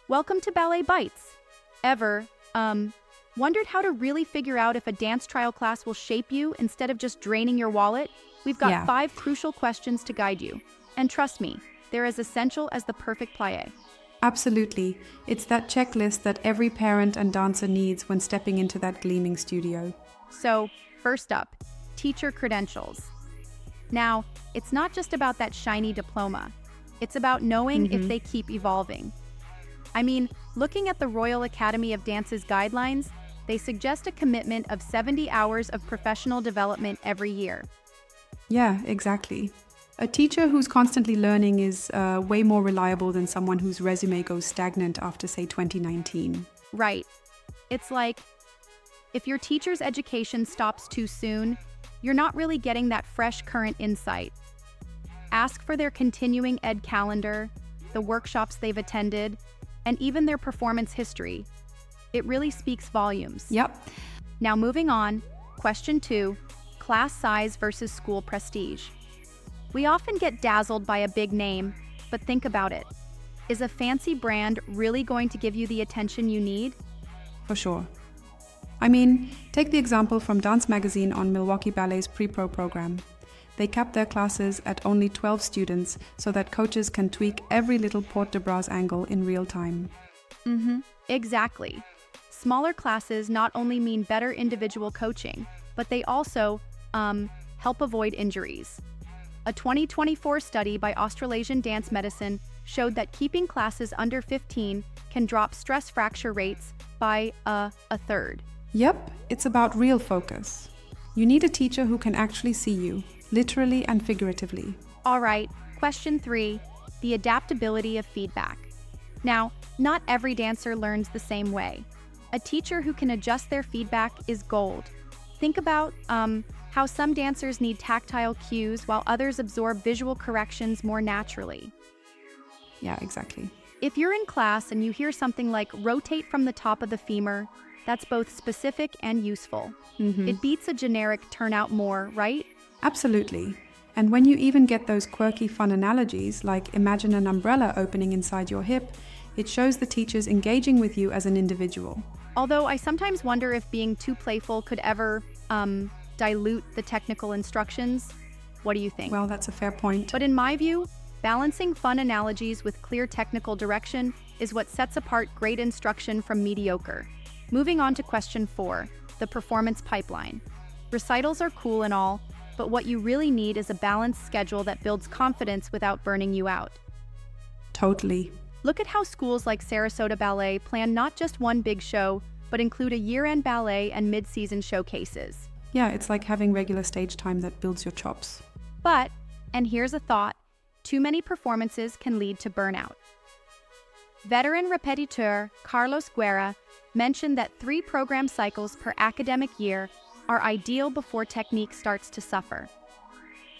Welcome to Ballet Bites. Ever, wondered how to really figure out if a dance trial class will shape you instead of just draining your wallet? We've got Yeah, 5 crucial questions to guide you. And trust me, they're as essential as the perfect plie. absolutely. It's that checklist that every parent and dancer needs when stepping into that gleaming studio. So, first up, teacher credentials. Now, it's not just about that shiny diploma. It's about knowing if they keep evolving. I mean, looking at the Royal Academy of Dance's guidelines, they suggest a commitment of 70 hours of professional development every year. Yeah, exactly. A teacher who's constantly learning is way more reliable than someone whose resume goes stagnant after, say, 2019. Right. It's like, if your teacher's education stops too soon, you're not really getting that fresh current insight. Ask for their continuing ed calendar, the workshops they've attended, and even their performance history. It really speaks volumes. Yep. Now moving on, question 2, class size versus school prestige. We often get dazzled by a big name, but think about it. Is a fancy brand really going to give you the attention you need? For sure. I mean, take the example from Dance Magazine on Milwaukee Ballet's pre-pro program. They cap their classes at only 12 students so that coaches can tweak every little port de bras angle in real time. Exactly. Smaller classes not only mean better individual coaching, but they also help avoid injuries. A 2024 study by Australasian Dance Medicine showed that keeping classes under 15 can drop stress fracture rates by a third. Yep, it's about real focus. You need a teacher who can actually see you, literally and figuratively. All right, question 3, the adaptability of feedback. Now, not every dancer learns the same way. A teacher who can adjust their feedback is gold. Think about how some dancers need tactile cues while others absorb visual corrections more naturally. Yeah, exactly. If you're in class and you hear something like rotate from the top of the femur, that's both specific and useful. It beats a generic turn out more, right? Absolutely. And when you even get those quirky fun analogies, like imagine an umbrella opening inside your hip, it shows the teachers engaging with you as an individual. Although I sometimes wonder if being too playful could ever dilute the technical instructions. What do you think? Well, that's a fair point. But in my view, balancing fun analogies with clear technical direction is what sets apart great instruction from mediocre. Moving on to question 4, the performance pipeline. Recitals are cool and all, but what you really need is a balanced schedule that builds confidence without burning you out. Totally. Look at how schools like Sarasota Ballet plan not just one big show, but include a year-end ballet and mid-season showcases. Yeah, it's like having regular stage time that builds your chops. But, and here's a thought, too many performances can lead to burnout. Veteran repetiteur Carlos Guerra mentioned that 3 program cycles per academic year are ideal before technique starts to suffer.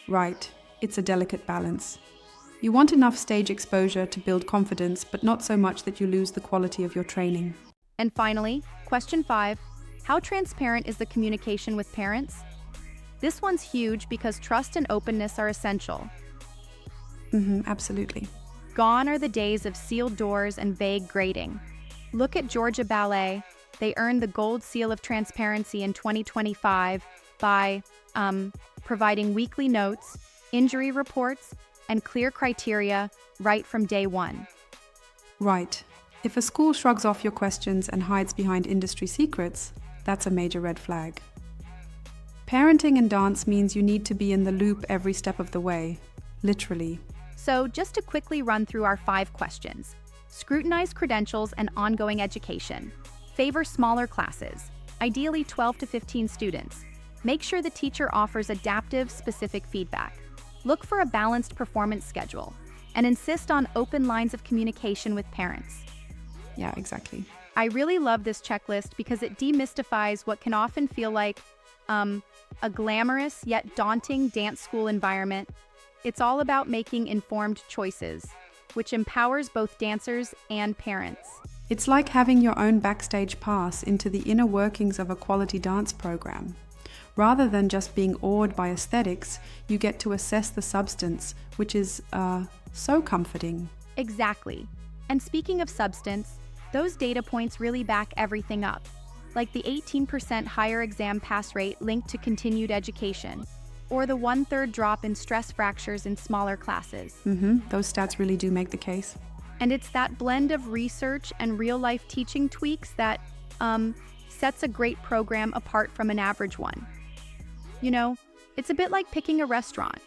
Right, it's a delicate balance. You want enough stage exposure to build confidence, but not so much that you lose the quality of your training. And finally, question 5, how transparent is the communication with parents? This one's huge because trust and openness are essential. Absolutely. Gone are the days of sealed doors and vague grading. Look at Georgia Ballet. They earned the Gold Seal of Transparency in 2025 by providing weekly notes, injury reports, and clear criteria right from day one. Right. If a school shrugs off your questions and hides behind industry secrets, that's a major red flag. Parenting in dance means you need to be in the loop every step of the way, literally. So just to quickly run through our 5 questions. Scrutinize credentials and ongoing education. Favor smaller classes, ideally 12 to 15 students. Make sure the teacher offers adaptive, specific feedback. Look for a balanced performance schedule, and insist on open lines of communication with parents. Yeah, exactly. I really love this checklist because it demystifies what can often feel like a glamorous yet daunting dance school environment. It's all about making informed choices, which empowers both dancers and parents. It's like having your own backstage pass into the inner workings of a quality dance program. Rather than just being awed by aesthetics, you get to assess the substance, which is so comforting. Exactly. And speaking of substance, those data points really back everything up, like the 18% higher exam pass rate linked to continued education, or the 1/3 drop in stress fractures in smaller classes. Those stats really do make the case. And it's that blend of research and real-life teaching tweaks that sets a great program apart from an average one. You know, it's a bit like picking a restaurant,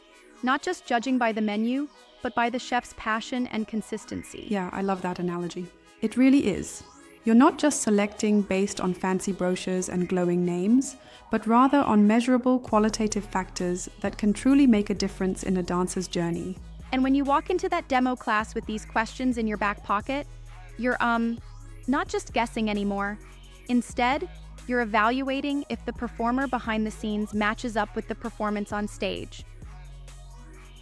not just judging by the menu, but by the chef's passion and consistency. Yeah, I love that analogy. It really is. You're not just selecting based on fancy brochures and glowing names, but rather on measurable qualitative factors that can truly make a difference in a dancer's journey. And when you walk into that demo class with these questions in your back pocket, you're not just guessing anymore. Instead, you're evaluating if the performer behind the scenes matches up with the performance on stage.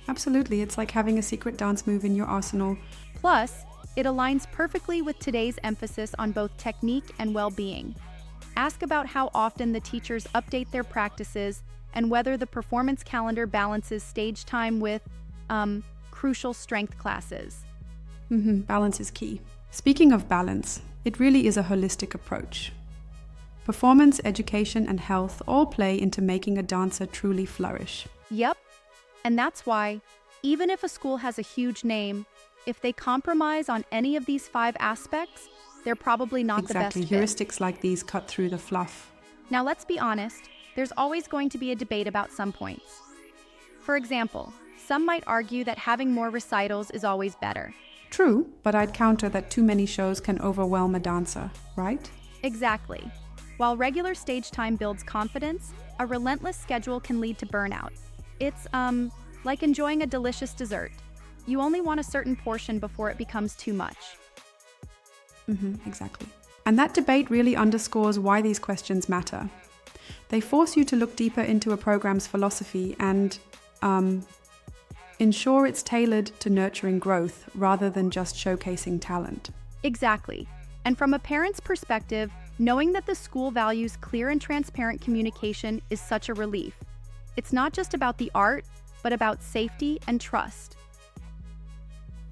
Absolutely, it's like having a secret dance move in your arsenal. Plus, it aligns perfectly with today's emphasis on both technique and well-being. Ask about how often the teachers update their practices and whether the performance calendar balances stage time with crucial strength classes. Balance is key. Speaking of balance, it really is a holistic approach. Performance, education, and health all play into making a dancer truly flourish. Yep, and that's why, even if a school has a huge name, if they compromise on any of these 5 aspects, they're probably not the best fit. Exactly, heuristics like these cut through the fluff. Now let's be honest, there's always going to be a debate about some points. For example, some might argue that having more recitals is always better. True, but I'd counter that too many shows can overwhelm a dancer, right? Exactly. While regular stage time builds confidence, a relentless schedule can lead to burnout. It's, like enjoying a delicious dessert. You only want a certain portion before it becomes too much. Exactly. And that debate really underscores why these questions matter. They force you to look deeper into a program's philosophy and ensure it's tailored to nurturing growth rather than just showcasing talent. Exactly. And from a parent's perspective, knowing that the school values clear and transparent communication is such a relief. It's not just about the art, but about safety and trust.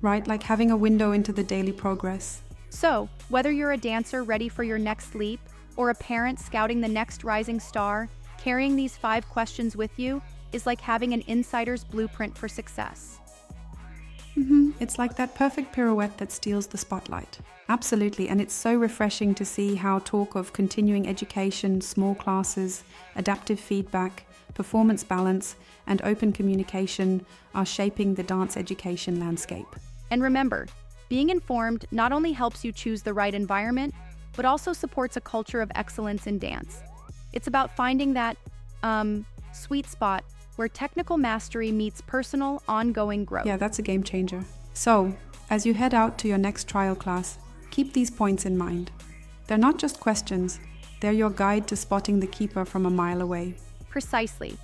Right, like having a window into the daily progress. So, whether you're a dancer ready for your next leap, or a parent scouting the next rising star, carrying these 5 questions with you is like having an insider's blueprint for success. It's like that perfect pirouette that steals the spotlight. Absolutely, and it's so refreshing to see how talk of continuing education, small classes, adaptive feedback, performance balance, and open communication are shaping the dance education landscape. And remember, being informed not only helps you choose the right environment, but also supports a culture of excellence in dance. It's about finding that sweet spot where technical mastery meets personal, ongoing growth. Yeah, that's a game changer. So, as you head out to your next trial class, keep these points in mind. They're not just questions, they're your guide to spotting the keeper from a mile away. Precisely.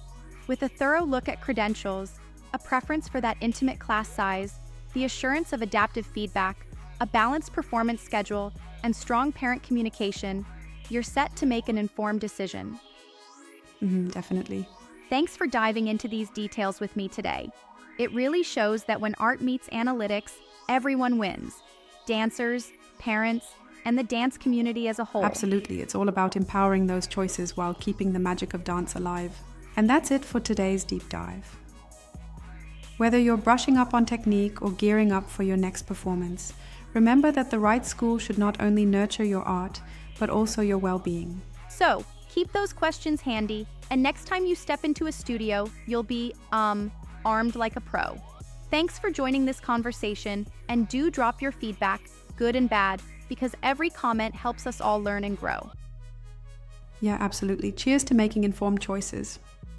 With a thorough look at credentials, a preference for that intimate class size, the assurance of adaptive feedback, a balanced performance schedule, and strong parent communication, you're set to make an informed decision. Definitely. Thanks for diving into these details with me today. It really shows that when art meets analytics, everyone wins. Dancers, parents, and the dance community as a whole. Absolutely, it's all about empowering those choices while keeping the magic of dance alive. And that's it for today's deep dive. Whether you're brushing up on technique or gearing up for your next performance, remember that the right school should not only nurture your art, but also your well-being. So, keep those questions handy, and next time you step into a studio, you'll be, armed like a pro. Thanks for joining this conversation, and do drop your feedback, good and bad, because every comment helps us all learn and grow. Yeah, absolutely. Cheers to making informed choices.